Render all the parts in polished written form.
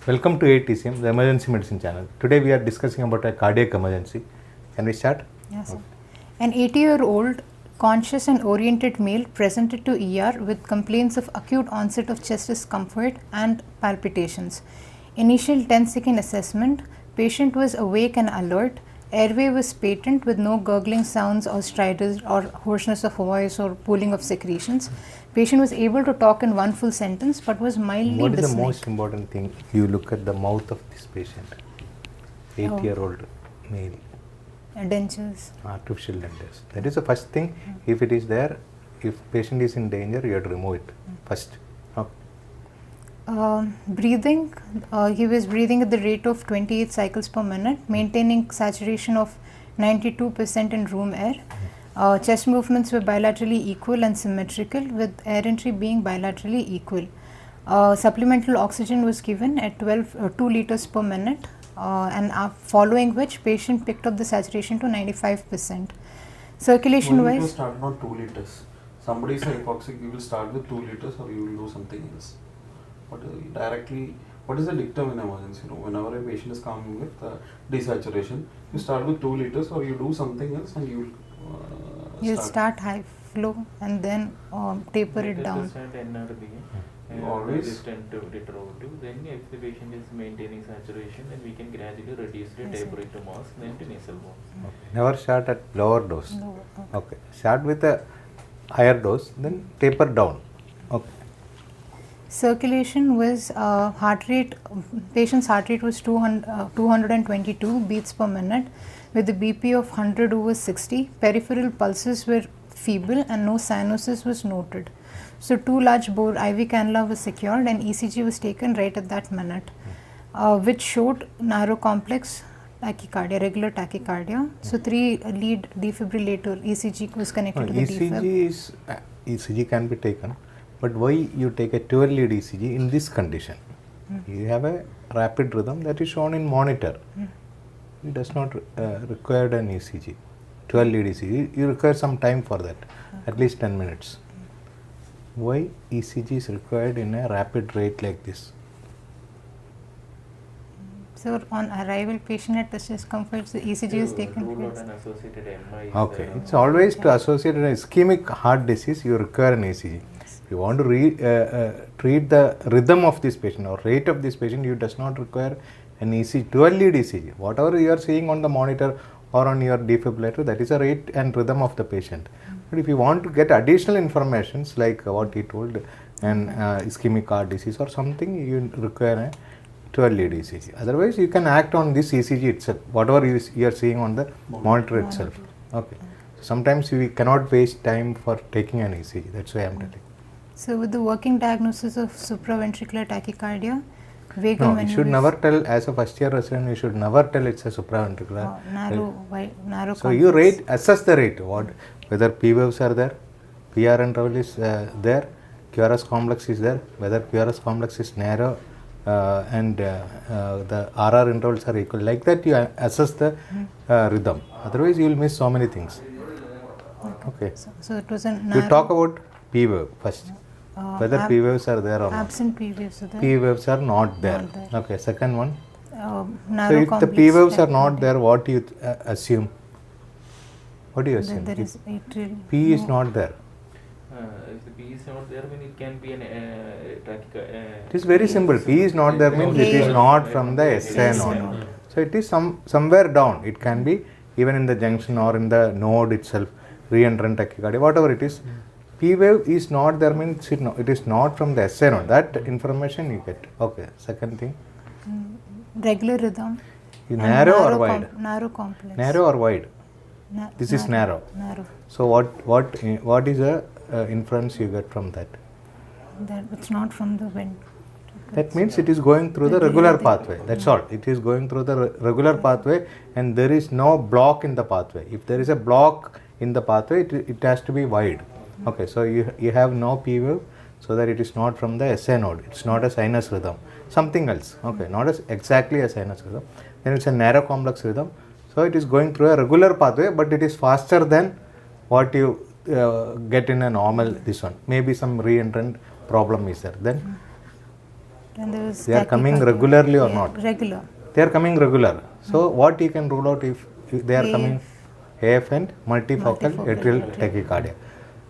Welcome to ATCM, the emergency medicine channel. Today we are discussing about a cardiac emergency. Can we start? Yes, sir. An 80-year-old conscious and oriented male presented to ER with complaints of acute onset of chest discomfort and palpitations. Initial 10-second assessment, patient was awake and alert. Airway was patent with no gurgling sounds or stridors or hoarseness of voice or pooling of secretions. Patient was able to talk in one full sentence but was mildly What is the dyspneic. most important thing? You look at the mouth of this patient. 8-year-old male. Dentures. Artificial dentures. That is the first thing. If it is there, if patient is in danger, you have to remove it first. Breathing, he was breathing at the rate of 28 cycles per minute, maintaining saturation of 92% in room air. Chest movements were bilaterally equal and symmetrical, with air entry being bilaterally equal. Supplemental oxygen was given at 2 liters per minute, and following which patient picked up the saturation to 95%. Circulation Why you wise, start not 2 liters? Somebody is hypoxic, you will start with 2 liters or you will do something else. But directly, what is the dictum in emergency? Whenever a patient is coming with desaturation, you start with 2 liters or you do something else and you you start high flow and then taper it down. You always- This 10 to liter over 2. Then if the patient is maintaining saturation, then we can gradually reduce it, Yes, taper sir. it to mask, then to nasal bones. Never start at lower dose. No, Okay. Start with a higher dose, then taper down. Okay. Circulation was heart rate, patient's heart rate was 222 beats per minute with a BP of 100 over 60. Peripheral pulses were feeble and no cyanosis was noted. So 2 large bore IV cannula was secured and ECG was taken right at that minute, which showed narrow complex tachycardia, regular tachycardia. So 3 lead defibrillator ECG was connected to the defib. ECG can be taken, but why you take a 12 lead ECG in this condition? You have a rapid rhythm that is shown in monitor. It does not require an ECG. 12 lead ECG, you require some time for that, at least 10 minutes. Why ECG is required in a rapid rate like this? So on arrival, patient at chest discomfort, the ECG is taken Rule out place. an associated MI. Okay, it's always to associate an ischemic heart disease, you require an ECG. If you want to treat the rhythm of this patient or rate of this patient, you does not require an ECG, 12 lead ECG. Whatever you are seeing on the monitor or on your defibrillator, that is a rate and rhythm of the patient. But if you want to get additional informations like what he told, an ischemic heart disease or something, you require a 12 lead ECG. Otherwise, you can act on this ECG itself, whatever you are seeing on the monitor itself. Okay. Sometimes we cannot waste time for taking an ECG. That's why I am telling. So with the working diagnosis of supraventricular tachycardia, vagal No, you should maneuvers- never tell, as a first year resident, you should never tell it's a supraventricular. narrow. So you rate, assess the rate, whether P waves are there, PR interval is there, QRS complex is there, whether QRS complex is narrow and the RR intervals are equal. Like that you assess the rhythm. Otherwise you will miss so many things. Okay. So it was a You narrow. talk about P wave first. Whether P waves are there or not. Absent P waves. So P waves are not there. Not there. Okay. Second one. So narrow if the complex P waves are not tachycardia. there, what do you assume? What do you assume? There If is atrial. P is no. not there. If the P is not there, then it can be an It is very simple. P is not there means it is not from the SA node. So it is somewhere down. It can be even in the junction or in the node itself, re-entrant tachycardia, whatever it is. P wave is not there means it is not from the SA node. That information you get. Okay. Second thing. Regular rhythm. You and narrow or wide? Narrow complex. Narrow or wide? This is narrow. Narrow. So what is the inference you get from that? That it's not from the wind. That means it is going through the regular pathway. That's all. It is going through the regular pathway and there is no block in the pathway. If there is a block in the pathway, it has to be wide. Okay, so you have no P wave, so that it is not from the SA node. It's not a sinus rhythm. Something else. Okay, not exactly a sinus rhythm. Then it's a narrow complex rhythm. So it is going through a regular pathway, but it is faster than what you get in a normal this one. Maybe some re-entrant problem is there. Then Then there was They are coming tachycardia. regularly or Yeah, not? Regular. They are coming regular. So what you can rule out if they are coming AF and multifocal atrial tachycardia.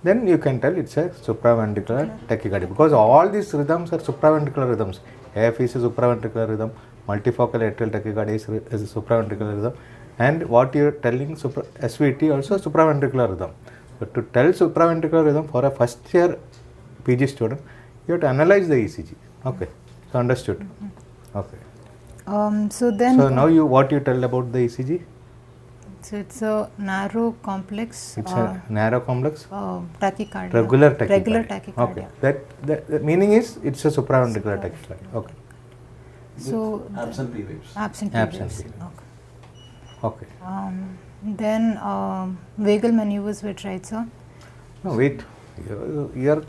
Then you can tell it's a supraventricular tachycardia, because all these rhythms are supraventricular rhythms. AF is a supraventricular rhythm, multifocal atrial tachycardia is a supraventricular rhythm, and what you are telling SVT also supraventricular rhythm. But to tell supraventricular rhythm for a first year PG student, you have to analyze the ECG. Okay, so understood. Okay. So then. So now what you tell about the ECG? So it's a narrow complex. It's a narrow complex. Tachycardia. Regular tachycardia. Regular tachycardia. Okay. That meaning is it's a supraventricular tachycardia. Okay. So Absent P waves. absent Absent waves. P waves. Okay. Okay. Then vagal maneuvers were tried, sir. No, wait. You're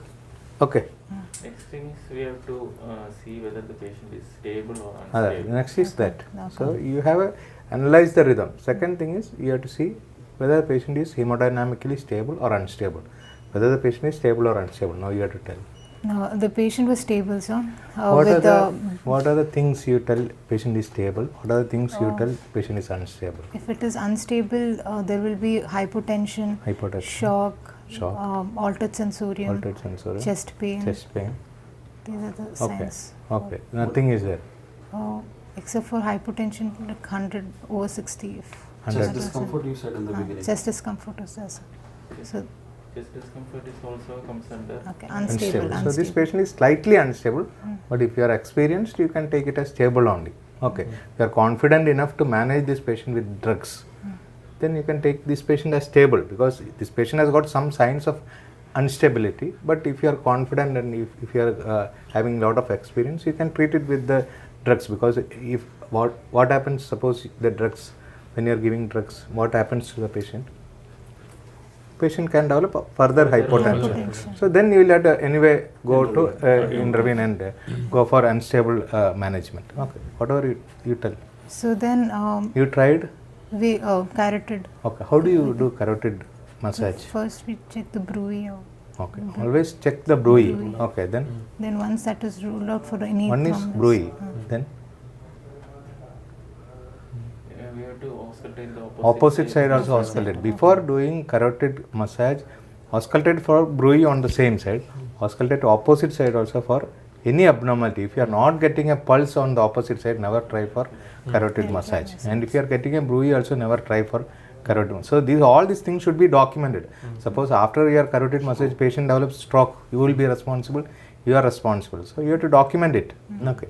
okay. Next thing is we have to see whether the patient is stable or Other. unstable. Next is that. Okay. So you have analyze the rhythm. Second thing is you have to see whether the patient is hemodynamically stable or unstable. Whether the patient is stable or unstable. Now you have to tell. No, the patient was stable, sir. What are the things you tell patient is stable? What are the things you tell patient is unstable? If it is unstable, there will be hypotension, Hypotension, shock, altered sensorium, altered sensorium, chest pain. chest pain. These are the Okay. signs. Okay. Nothing is there. Except for hypotension, like 100 over 60. If 100. Chest discomfort you said in the beginning. chest discomfort is there, sir. So, Chest discomfort is also comes under okay, unstable. So this patient is slightly unstable, but if you are experienced, you can take it as stable only. Okay. If you are confident enough to manage this patient with drugs, then you can take this patient as stable, because this patient has got some signs of instability. But if you are confident and if you are having a lot of experience, you can treat it with the drugs, because if what happens, suppose the drugs, when you are giving drugs, what happens to the patient? Patient can develop further hypotension. So then you will have to anyway go to intervene and go for unstable management. Okay, whatever you tell. So then You tried? we carotid. Okay, how do you do carotid massage? First we check the Brui. Okay, always check the Brui. Okay, Then once that is ruled out for any one is thrombus, Brui. Then we have to auscultate the opposite side also auscultate. Before doing carotid massage, auscultate for Brui on the same side. Auscultate opposite side also for any abnormality. If you are not getting a pulse on the opposite side, never try for carotid massage. And if you are getting a Brui, also never try for carotid massage. So all these things should be documented. Suppose after your carotid massage patient develops stroke, you will be responsible. You are responsible. So you have to document it. Okay.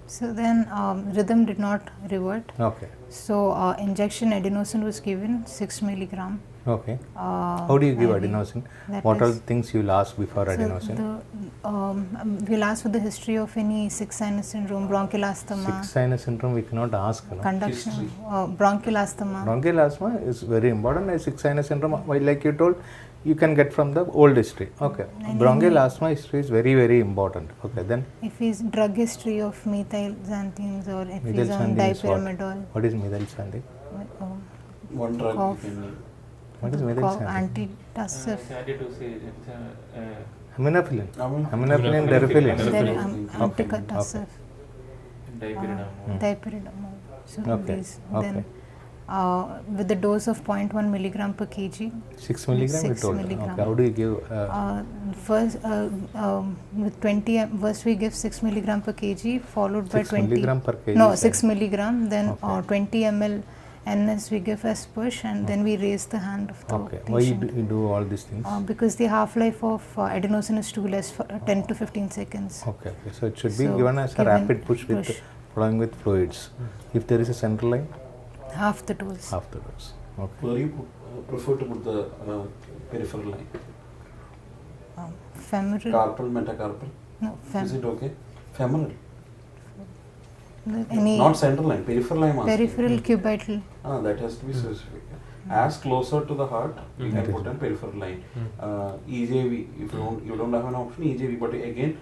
So then rhythm did not revert. Okay. So injection adenosine was given 6 milligram. Okay. How do you give IV. adenosine? That What are is- the things you will ask before So adenosine? we'll ask for the history of any sick sinus syndrome, bronchial asthma, Sick sinus syndrome we cannot ask. No? conduction, History. bronchial asthma. Bronchial asthma is very important. A sick sinus syndrome, like you told, you can get from the old history. Okay. And Bronchial any- asthma history is very, very important. Okay. Then If he's drug history of methylxanthines or if he's on methylxanthine is what? dipyramidol, What is methylxanthine? One drug Cough. you can need. What is methylxanthine? antitussive. Aminophylline. Amin- Aminophylline, deriphyllin. Then Okay. antitussive, Dipyridamole. dipyridamole. So Okay. these. Okay. Then with the dose of 0.1 milligram per kg. 6 milligram you 6 told. milligram. Okay. How do you give? First, with 20, first we give 6 milligram per kg, followed by 6 20. milligram per kg, No, you 6 said. milligram. Then Okay. 20 ml NS we give as push, and then we raise the hand of the Okay. Why patient. you do all these things? Because the half-life of adenosine is too less, for 10 to 15 seconds. Okay. Okay. So it should be So given as a given rapid push with following with fluids. If there is a central line, half the dose. half the dose. Okay. Where you prefer to put the peripheral line? Femoral. Carpal, metacarpal? No, Is it okay? Femoral? any Not central line, peripheral line. I'm asking. peripheral cubital. That has to be specific. As closer to the heart, you can put a peripheral line. EJV, if you don't have an option, EJV, but again,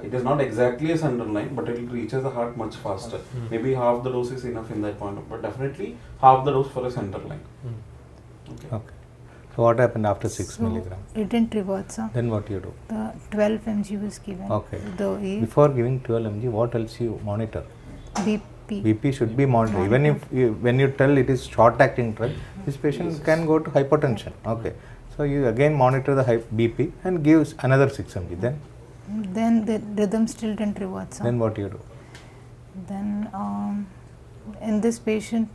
it is not exactly a central line, but it reaches the heart much faster. Maybe half the dose is enough in that point, but definitely half the dose for a central line. Okay. Okay. So what happened after 6 So milligram? it didn't revert, sir. Then what you do? The 12 mg was given. Okay. The Before giving 12 mg, what else you monitor? BP. BP should be monitored. Even if when you tell it is short acting drug, this patient can go to hypertension. Okay. So you again monitor the BP and gives another 6 mg. Then the rhythm still didn't revert, sir. Then what you do? Then in this patient,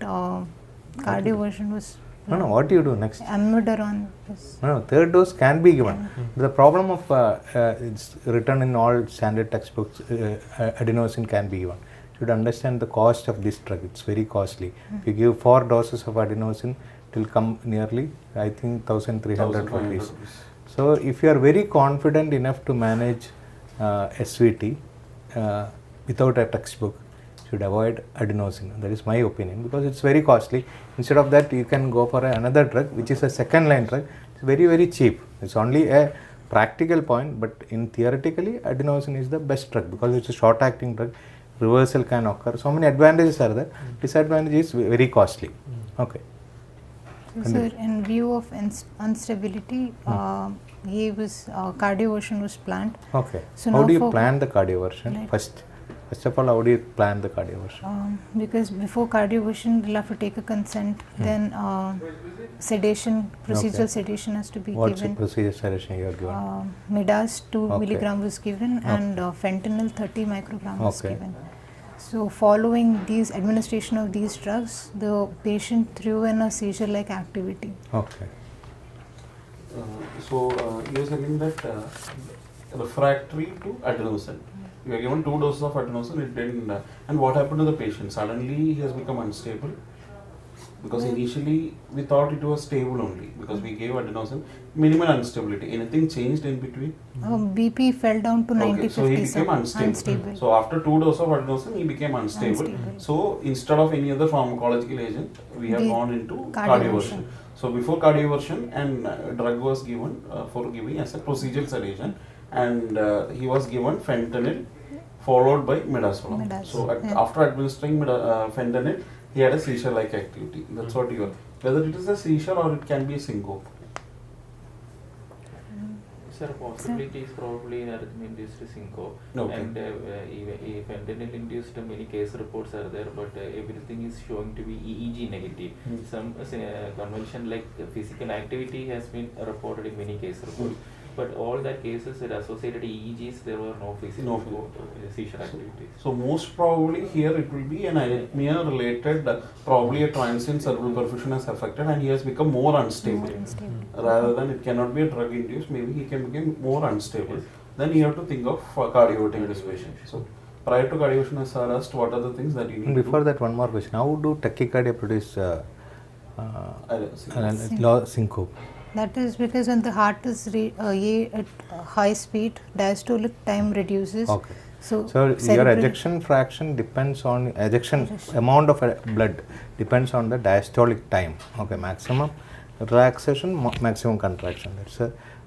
cardioversion was No, what do you do next? amiodarone was No, third dose can be given. The problem of it's written in all standard textbooks, adenosine can be given. You should understand the cost of this drug. It's very costly. If you give 4 doses of adenosine, it will come nearly, I think, 1,300 rupees. So if you are very confident enough to manage SVT without a textbook, you should avoid adenosine. That is my opinion, because it's very costly. Instead of that, you can go for another drug which is a second line drug. It's very, very cheap. It's only a practical point, but in theoretically adenosine is the best drug because it's a short acting drug. Reversal can occur. So many advantages are there. Disadvantage is very costly. Okay. So, sir, in view of instability, cardioversion was planned. Okay. So how now do you for- plan the cardioversion? Right. First of all, how do you plan the cardioversion? Because before cardioversion, we'll have to take a consent. Then sedation, procedural Okay. sedation has to be What's the given. procedure sedation you are given? Midas 2 Okay. milligram was given and fentanyl 30 microgram was Okay. given. So following these administration of these drugs, the patient threw in a seizure-like activity. Okay. So you're saying that refractory to adenosine. You are given 2 doses of adenosine, it didn't. And what happened to the patient? Suddenly he has become unstable. Because initially we thought it was stable only because we gave adenosine, minimal instability. Anything changed in between? BP fell down to 90-50. So he sir. became unstable. So after 2 doses of adenosine, he became unstable. So instead of any other pharmacological agent, we have gone into cardioversion. So before cardioversion, and drug was given for giving as a procedural sedation, and he was given fentanyl followed by midazolam. So after administering fentanyl, he had a seizure-like activity. That's what you are. Whether it is a seizure or it can be a syncope. Sir, possibility is probably in arrhythmia-induced syncope. Okay. And even fentanyl-induced many case reports are there, but everything is showing to be EEG negative. Some convention like physical activity has been reported in many case reports. But all that cases that associated EEGs, there were no physical seizure activities. So most probably here it will be an arrhythmia related, probably a transient cerebral perfusion has affected and he has become more unstable. Rather than it cannot be a drug induced, maybe he can become more unstable. Then you have to think of cardioverting this patient. So prior to cardioversion, as I asked, what are the things that you need And to before do? that, one more question. How do tachycardia produce syncope? That is because when the heart is at high speed, diastolic time reduces. Okay. So your cerebral- ejection fraction depends on ejection amount of blood depends on the diastolic time. Okay, maximum relaxation, maximum contraction.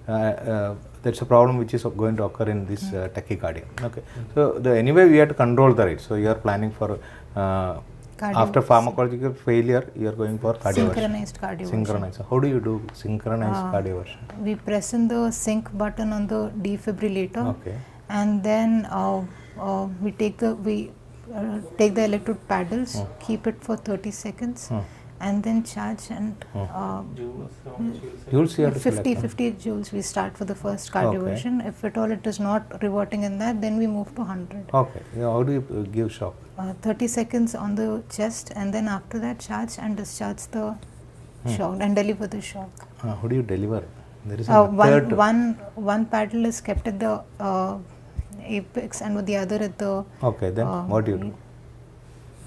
That's a problem which is going to occur in this tachycardia. Okay, so anyway we have to control the rate. So you are planning for after pharmacological failure, you are going for cardioversion. Synchronized cardioversion. Synchronized. How do you do synchronized cardioversion? We press in the sync button on the defibrillator. Okay. And then we take the electrode paddles, keep it for 30 seconds, and then charge and Joules, how much you say? You'll see how to 50 joules we start for the first cardioversion. If at all it is not reverting in that, then we move to 100. Okay. How do you give shock? 30 seconds on the chest, and then after that charge and discharge the shock and deliver the shock. How do you deliver? There is a method. One paddle is kept at the apex and the other at the. Okay, then what do you do?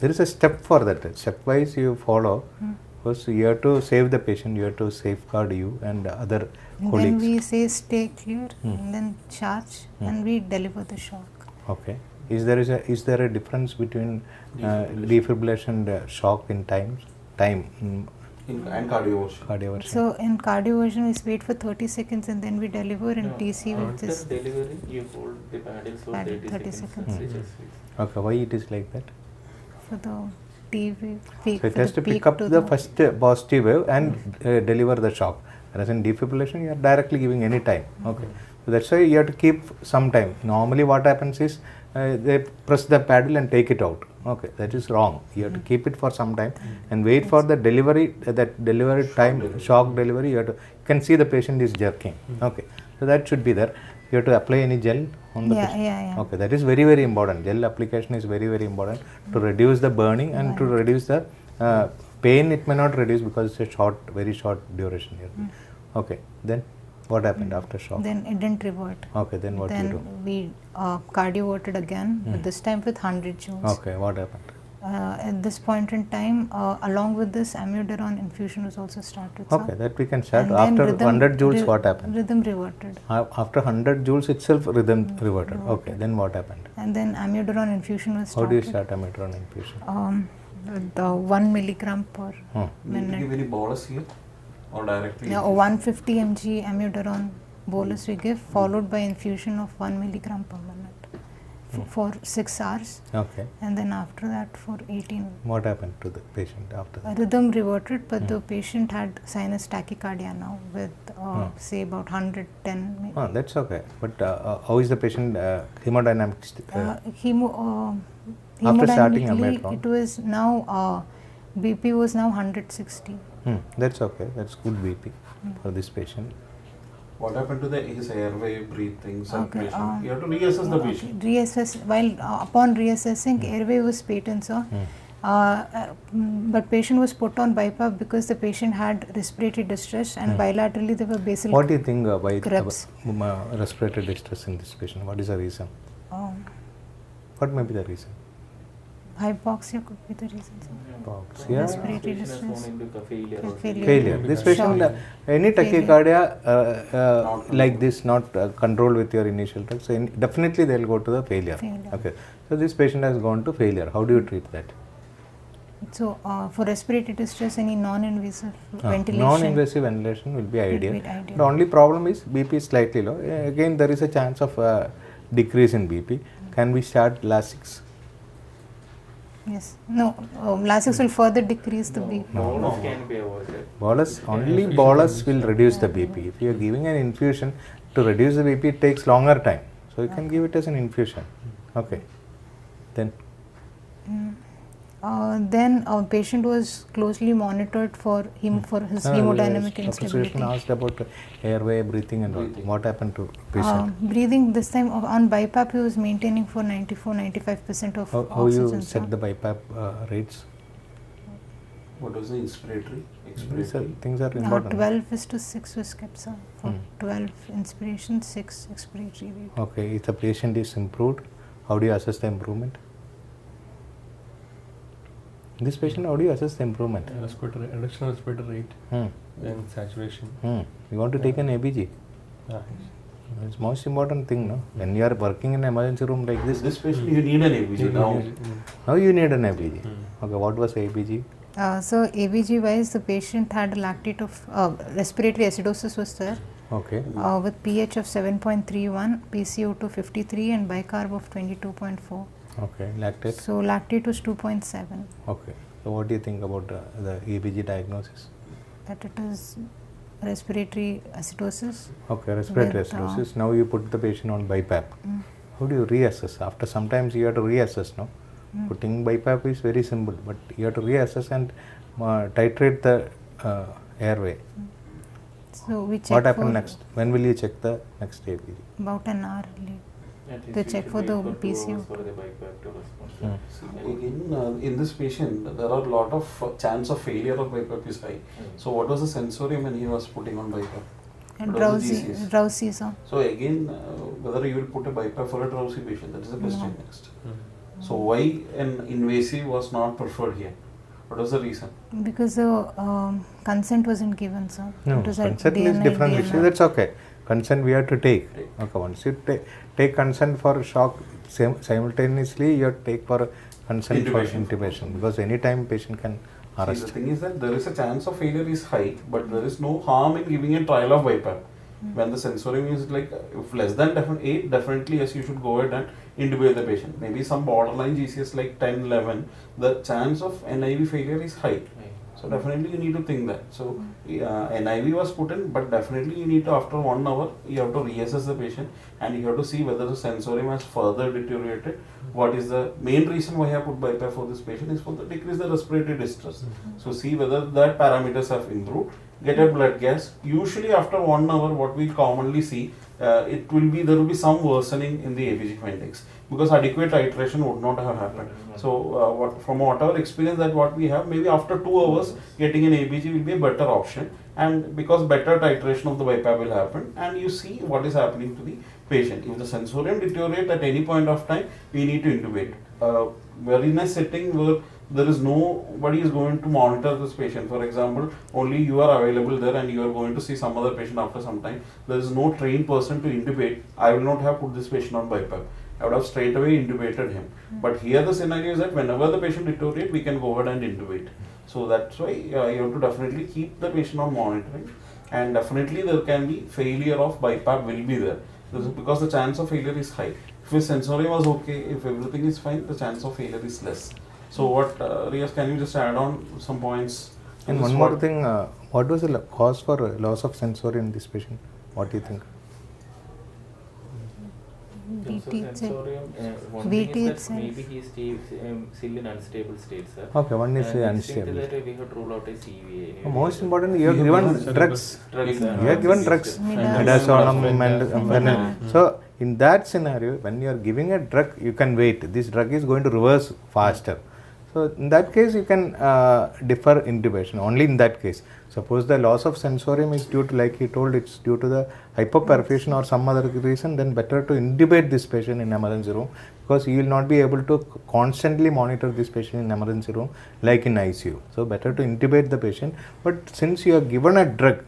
There is a step for that. Stepwise you follow. First you have to save the patient, you have to safeguard you and other colleagues. Then we say stay clear and then charge and we deliver the shock. Okay. Is there a difference between defibrillation and shock in time? And cardioversion. So in cardioversion we wait for 30 seconds and then we deliver, in TC which After is delivery, you hold the paddles for 30 seconds. They just freeze. Okay, why it is like that? for the T wave peak. So it for has the to pick peak up to the first positive wave and deliver the shock. Whereas in defibrillation, you are directly giving any time. Okay, so that's why you have to keep some time. Normally, what happens is they press the paddle and take it out. Okay, that is wrong. You have to keep it for some time and wait for the delivery. That delivery time, shock delivery. You can see the patient is jerking. Okay, so that should be there. You have to apply any gel on the patient. Yeah. Okay, that is very, very important. Gel application is very, very important to reduce the burning and to reduce the pain. It may not reduce because it's a very short duration here. Okay, then what happened after shock? Then it didn't revert. Okay, then what Then you do? we cardioverted again, but this time with 100 joules. Okay, what happened? At this point in time, along with this, amiodarone infusion was also started. sir. Okay, that we can start. And then After rhythm 100 joules, what happened? Rhythm reverted. After 100 joules itself, rhythm reverted. Okay, then what happened? And then amiodarone infusion was How started. do you start amiodarone infusion? With 1 milligram per Hmm. Need to give any bolus here or directly? Yeah, 150 mg amiodarone bolus we give, followed by infusion of 1 milligram per minute for 6 hours, Okay, and then after that for 18. what happened to the patient after that? Rhythm reverted, but the patient had sinus tachycardia now with say about 110. Oh, that's okay. But how is the patient hemodynamics? Starting Hemodynamically, amiodarone? it was now BP was now 160. That's okay. That's good BP for this patient. What happened to his airway, breathing, circulation? Okay, You have to reassess the patient. Reassess while upon reassessing, airway was patent, sir. But patient was put on BiPAP because the patient had respiratory distress and bilaterally there were basal. What do you think by Krebs. respiratory distress in this patient? What is the reason? um, What may be the reason? hypoxia could be the reason, sir. Hypoxia. Respiratory This patient has distress. gone into failure. also. Failure. This patient, any tachycardia like this, not controlled with your initial drugs, so definitely they will go to the failure. Failure. Okay. So this patient has gone to failure. How do you treat that? So for respiratory distress, any non-invasive ventilation. Non-invasive ventilation will be ideal. be ideal. The only problem is BP is slightly low. Again, there is a chance of decrease in BP. Can we start Lasix? Yes. No, Lasix will further decrease the BP. Bolus can be avoided. Bolus, only bolus will reduce the BP. If you are giving an infusion to reduce the BP, it takes longer time. So you can give it as an infusion. Okay. Then Then patient was closely monitored for his hemodynamic Dr. instability. Sushma asked about airway, breathing and all. What happened to patient? Breathing this time on BiPAP he was maintaining for 94-95% of How oxygen. you set the BiPAP rates? What was the inspiratory? These are, things are Yeah, important. 12:6 was kept, sir. For 12 inspiration, 6 expiratory rate. Okay, if the patient is improved, how do you assess the improvement? This patient, how do you assess the improvement? Reduction of respiratory rate and saturation. You want to take an ABG? It's most important thing, no? When you are working in an emergency room like this, This patient, you need an ABG now. now you need an ABG. Okay, what was ABG? So ABG wise, the patient had a lactate of respiratory acidosis was there Okay. with pH of 7.31, PCO2 53, and bicarb of 22.4. Okay, lactate. So lactate was 2.7. Okay. So what do you think about the ABG diagnosis? That it is respiratory acidosis. Okay, respiratory With, acidosis. Now you put the patient on BiPAP. How do you reassess? After sometimes you have to reassess, no? Putting BiPAP is very simple, but you have to reassess and titrate the airway. So we check What happened for next? When will you check the next ABG? about an hour late. At least They you check should for wait the 2 hours PCO. for the BiPAP to respond. Again, in this patient, there are a lot of chance of failure of BiPAP is high. So what was the sensorium when he was putting on BiPAP? And What was the drowsy, GCS? drowsy, sir. So again, whether you will put a BiPAP for a drowsy patient, that is the question next. So why an invasive was not preferred here? What was the reason? Because the consent wasn't given, sir. No, It was at consent is DNI, different DNR. issue. That's okay. Consent we have to take. Okay, once you take consent for shock, simultaneously you have to take for consent for Intubation. intubation, because anytime patient can See, arrest. the thing is that there is a chance of failure is high, but there is no harm in giving a trial of BiPAP. When the sensorium is like if less than 8, definitely yes, you should go ahead and intubate the patient. Maybe some borderline GCS like 10, 11, the chance of NIV failure is high. So definitely you need to think that. So an IV was put in, but definitely you need to, after 1 hour, you have to reassess the patient and you have to see whether the sensorium has further deteriorated. What is the main reason why I have put BiPAP for this patient is for the decrease the respiratory distress. So see whether that parameters have improved. Get a blood gas. Usually after 1 hour, what we commonly see, there will be some worsening in the ABG findings because adequate titration would not have happened. So from whatever experience that what we have, maybe after 2 hours getting an ABG will be a better option, and because better titration of the BiPAP will happen, and you see what is happening to the patient. If the sensorium deteriorate at any point of time, we need to intubate. Very nice setting where there is nobody is going to monitor this patient. For example, only you are available there and you are going to see some other patient after some time. There is no trained person to intubate. I will not have put this patient on BiPAP. I would have straight away intubated him. But here the scenario is that whenever the patient deteriorates, we can go ahead and intubate. So that's why you have to definitely keep the patient on monitoring, and definitely there can be failure of BiPAP will be there. This is because the chance of failure is high. If his sensorium was okay, if everything is fine, the chance of failure is less. So what, Riaz, can you just add on some points? And one more thing, what was the cause for loss of sensorium in this patient? What do you think? VT Sensorium, one VT thing is that itself. maybe he is still in unstable state, sir. Okay, one is Next thing unstable. to that, we have to rule out a CVA. Most important, you have given drugs. Drugs, You have given drugs. Midazolam and venom. So in that scenario, when you are giving a drug, you can wait. This drug is going to reverse faster. So in that case, you can defer intubation. Only in that case. Suppose the loss of sensorium is due to, like he told, it's due to the hypoperfusion or some other reason, then better to intubate this patient in emergency room, because you will not be able to constantly monitor this patient in emergency room like in ICU. So better to intubate the patient. But since you are given a drug,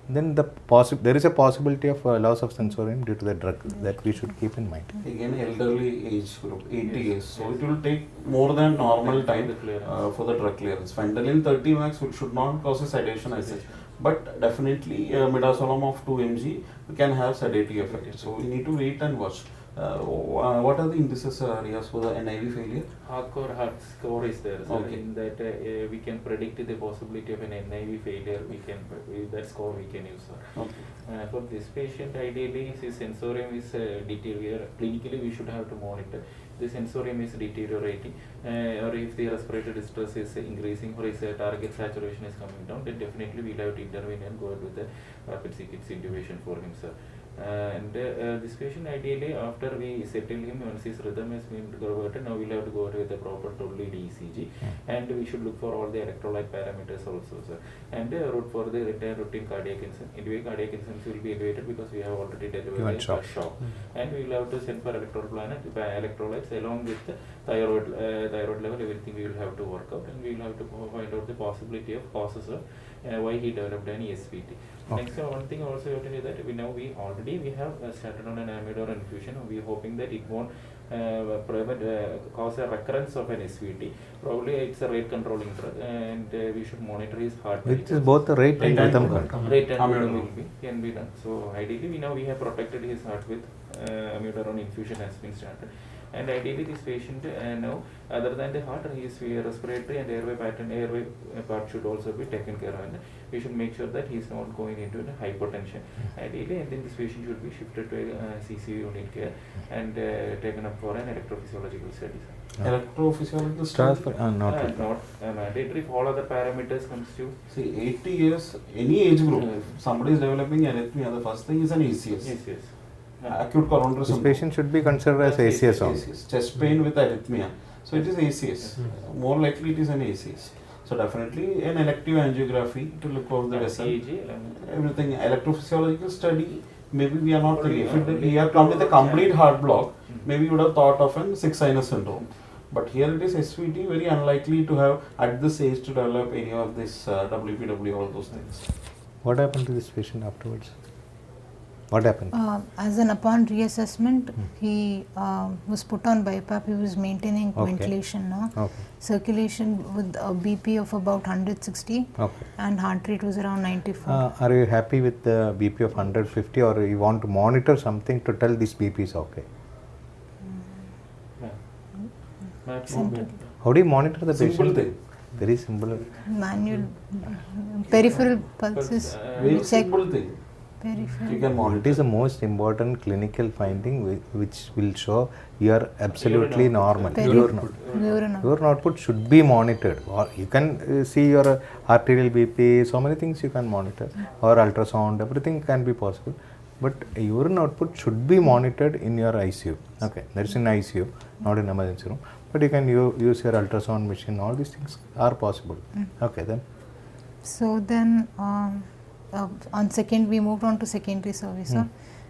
then there is a possibility of loss of sensorium due to the drug that we should keep in mind. Again, elderly age group, 80 years. So it will take more than normal time for the drug clearance. Fentanyl 30 max should not cause a sedation as such. But definitely midazolam of 2 mg can have sedative effect. So we need to wait and watch. What are the indices areas for the NIV failure? Hardcore heart score is there, sir. Okay. In that we can predict the possibility of an NIV failure. That score we can use, sir. Okay. For this patient, ideally, his sensorium is deteriorating. Clinically, we should have to monitor. The sensorium is deteriorating, or if the respiratory distress is increasing, or his target saturation is coming down, then definitely we'll have to intervene and go ahead with the rapid CKITS intubation for him, sir. This patient, ideally, after we settle him, once his rhythm has been converted, now we'll have to go ahead with the proper total lead ECG, and we should look for all the electrolyte parameters also, sir. And route for the entire routine cardiac insulin. Anyway, cardiac insulin will be elevated because we have already delivered a shock. And we will have to send for electrolytes along with the thyroid level. Everything we will have to work out, and we will have to find out the possibility of causes of why he developed an SVT. Okay. Next, one thing also you have to say that we have started on an amidor infusion. We are hoping that it won't cause a recurrence of an SVT. Probably it's a rate controlling drug, and we should monitor his heart rate. Which is both the rate and rhythm control. Rate and rhythm can be done. So ideally, we have protected his heart with amiodarone infusion has been started. And ideally, this patient now, other than the heart, his respiratory and airway part should also be taken care of. And we should make sure that he is not going into hypertension. Ideally, and then this patient should be shifted to a CCU unit care and taken up for an electrophysiological study. Electrophysiological study? Not mandatory. If all other parameters comes to... See, 80 years, any age group, if somebody is developing arrhythmia, the first thing is an ACS. Yes. Acute coronary syndrome. This patient should be considered as ACS also. ACS. Chest pain with arrhythmia. So it is ACS. More likely it is an ACS. So definitely an elective angiography to look over the vessel. Everything. Electrophysiological study, maybe we are not thinking. If we have come with a complete heart block, maybe you would have thought of an 6 sinus syndrome. But here it is SVT, very unlikely to have at this age to develop any of this WPW, all those things. What happened to this patient afterwards? What happened? Upon reassessment, he was put on BiPAP. He was maintaining ventilation now. Okay. Circulation with a BP of about 160, and heart rate was around 94. Are you happy with the BP of 150, or you want to monitor something to tell this BP is okay? Simple. How do you monitor the Simple patient? thing. Very simple. Manual peripheral pulses. Very We check simple thing. You peripheral. can It monitor. is the most important clinical finding which will show you are absolutely Urine output, normal. sir. Urine. Your output should be monitored. Or you can see your arterial BP, so many things you can monitor, or ultrasound, everything can be possible. But urine output should be monitored in your ICU. Okay, that is in ICU, not in emergency room. But you can use your ultrasound machine. All these things are possible. Okay, then. So then, we moved on to secondary survey, sir.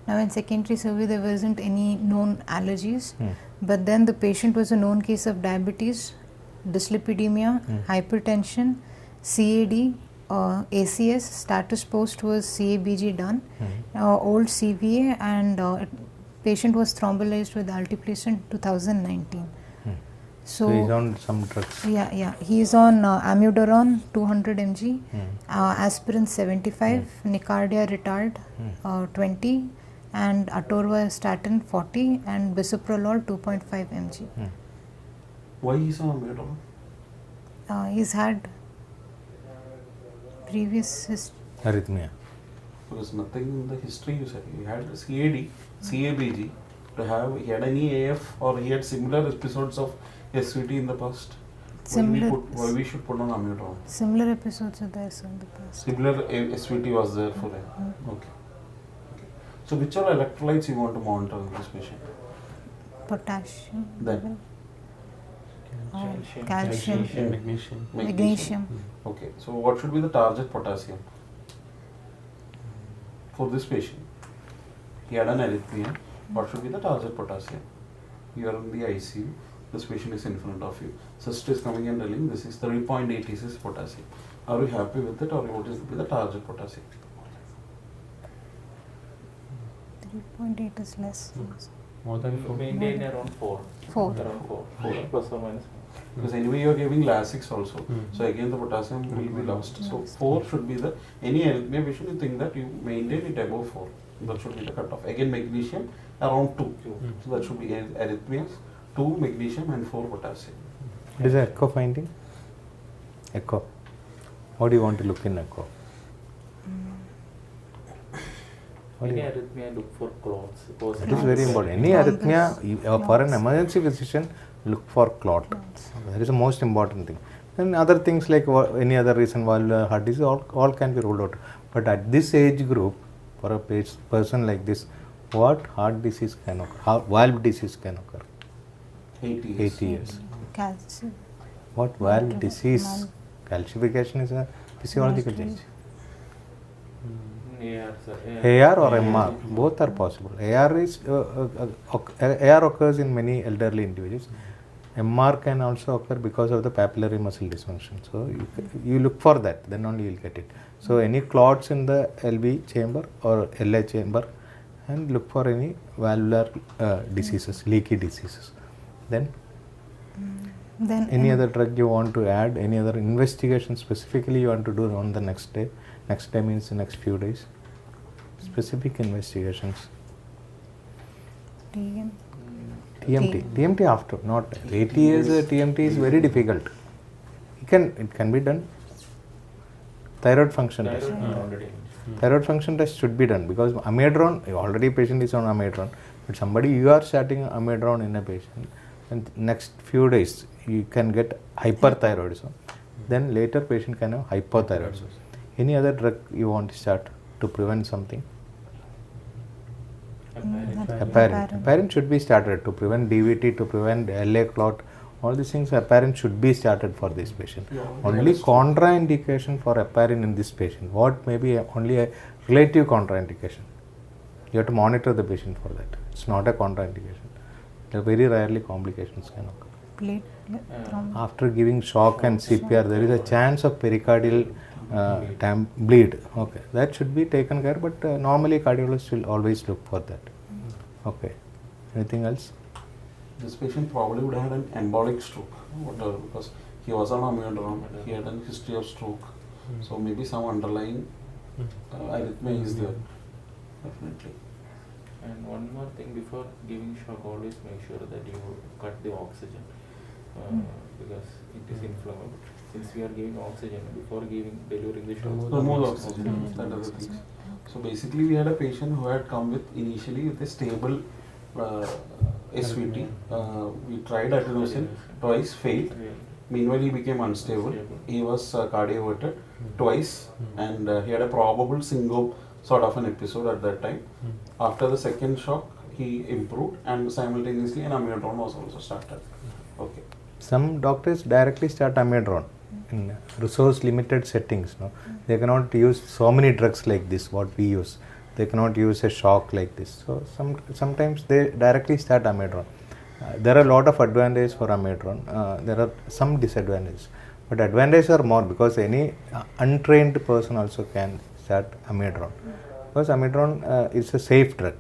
Now in secondary survey, there wasn't any known allergies, but then the patient was a known case of diabetes, dyslipidemia, hypertension, CAD, ACS, status post was CABG done, old CVA, and patient was thrombolyzed with alteplase 2019. So he's on some drugs. Yeah. He is on amiodarone 200 mg, aspirin 75, Nicardia retard 20, and atorvastatin 40, and bisoprolol 2.5 mg. Why is on amiodarone? He's had previous Arrhythmia. Because nothing in the history you said. He had CAD, CABG. He had any AF, or he had similar episodes of SVT in the past? Why we should put on amiodarone? similar episodes are there, sir, in the past. Similar SVT was there for him. Okay. So which are electrolytes you want to monitor in this patient? Potassium, Then? calcium, magnesium. Okay. So what should be the target potassium for this patient? He had an arrhythmia. What should be the target potassium? You are in the ICU. This patient is in front of you. Sister is coming and telling this is 3.8 is potassium. Are you happy with it, or what is the target potassium? 3.8 is less. More than 4. Maintain around 4. 4. Around 4. 4 plus or minus. Because anyway you are giving Lasix also. So again the potassium will be lost. So 4 should be the, any arrhythmia patient you think that you maintain it above 4. That should be the cutoff. Again magnesium around 2. So that should be arrhythmias, 2 magnesium and 4 potassium. What is the echo finding? Echo. What do you want to look in echo? What do Any you- arrhythmia, look for clots. It is very important. Any arrhythmia, for an emergency physician, look for clot. That is the most important thing. Then other things like any other reason, valvular heart disease, all can be ruled out. But at this age group, for a person like this, what heart disease can occur? Valve disease can occur? 80 years. Calcium. What valve disease? Calcification is a physiological change. AR, sir. AR or MR, both are possible. AR occurs in many elderly individuals. MR can also occur because of the papillary muscle dysfunction. So you look for that, then only you will get it. So any clots in the LV chamber or LA chamber, and look for any valvular diseases, leaky diseases. Then any other drug you want to add, any other investigation specifically you want to do on the next day. Next day means the next few days. Specific investigations. TMT after, not 80 years TMT is very difficult. It can be done. Thyroid function test. Thyroid function test should be done because amiodarone, already patient is on amiodarone, but somebody you are starting amiodarone in a patient, and next few days you can get hyperthyroidism. Then later patient can have hypothyroidism. Any other drug you want to start to prevent something? Heparin should be started to prevent DVT, to prevent LA clot. All these things, heparin should be started for this patient. Only contraindication for heparin in this patient. What may be only a relative contraindication. You have to monitor the patient for that. It's not a contraindication. Very rarely complications can occur. After giving shock and CPR, there is a chance of pericardial bleed. Okay, that should be taken care, but normally cardiologists will always look for that. Okay, anything else? This patient probably would have had an embolic stroke, because he was on amiodarone, he had a history of stroke. So maybe some underlying arrhythmia is there, definitely. And one more thing, before giving shock, always make sure that you cut the oxygen because it is inflammable. since we are giving oxygen before delivering the shock. Remove oxygen, that are the things. So basically, we had a patient who had come with initially with a stable SVT. We tried adenosine twice, failed. Meanwhile, he became unstable. He was cardioverted twice, and he had a probable syncope sort of an episode at that time. After the second shock, he improved, and simultaneously an amiodarone was also started. Okay. Some doctors directly start amiodarone in resource limited settings. No, they cannot use so many drugs like this. What we use, they cannot use a shock like this. So sometimes they directly start amiodarone. There are a lot of advantages for amiodarone. There are some disadvantages, but advantages are more because any untrained person also can start amiodarone. Because amiodarone is a safe drug.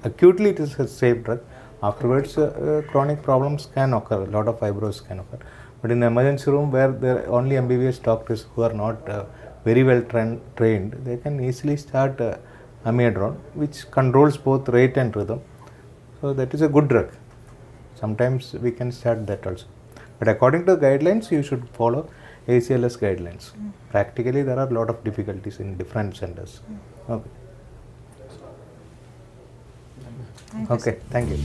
Acutely, it is a safe drug. Afterwards, chronic problems can occur. A lot of fibrosis can occur. But in the emergency room, where there are only MBBS doctors who are not very well trained, they can easily start amiodarone, which controls both rate and rhythm. So that is a good drug. Sometimes we can start that also. But according to the guidelines, you should follow ACLS guidelines. Practically, there are a lot of difficulties in different centers. Okay. Thank you, Okay, thank you.